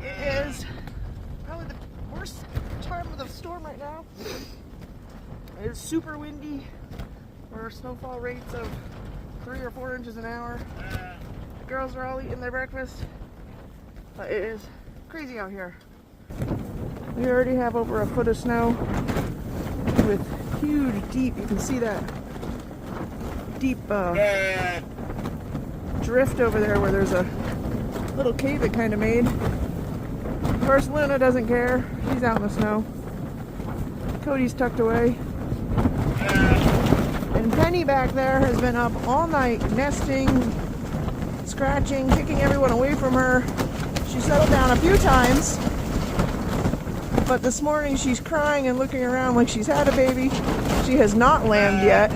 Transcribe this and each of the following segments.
It is probably the worst time of the storm right now. It is super windy. We're snowfall rates of 3 or 4 inches an hour. The girls are all eating their breakfast. But it is crazy out here. We already have over a foot of snow with huge, deep, you can see that deep drift over there where there's a little cave it kind of made. Of course, Luna doesn't care. She's out in the snow. Cody's tucked away. And Penny back there has been up all night nesting, scratching, kicking everyone away from her. She settled down a few times, but this morning she's crying and looking around like she's had a baby. She has not lambed yet,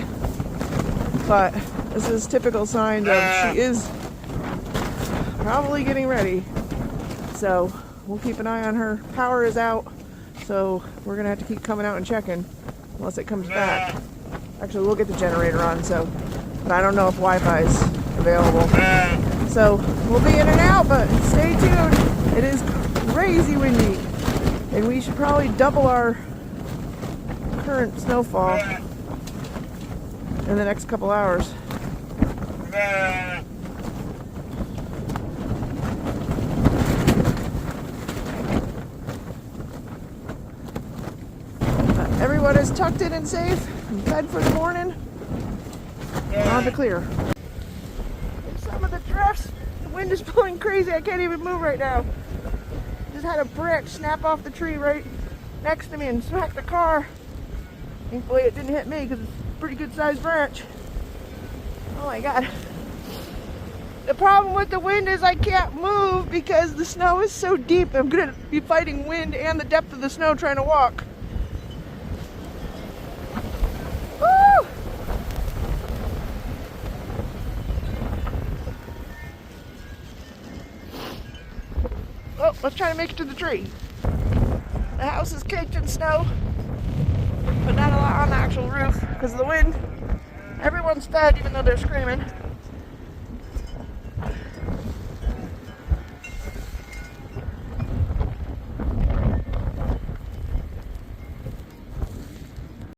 but this is typical sign of she is probably getting ready. So we'll keep an eye on her. Power is out, so we're gonna have to keep coming out and checking unless it comes back. Actually, we'll get the generator on, but I don't know if Wi-Fi is available. So we'll be in and out, but stay tuned. It is crazy windy, and we should probably double our current snowfall in the next couple hours. Everyone is tucked in and safe, in bed for the morning. On the clear. And some of the drifts, the wind is blowing crazy. I can't even move right now. Just had a branch snap off the tree right next to me and smack the car. Thankfully it didn't hit me because it's a pretty good sized branch. Oh my god. The problem with the wind is I can't move because the snow is so deep. I'm going to be fighting wind and the depth of the snow trying to walk. Woo! Oh, let's try to make it to the tree. The house is caked in snow, but not a lot on the actual roof because of the wind. Everyone's fed even though they're screaming.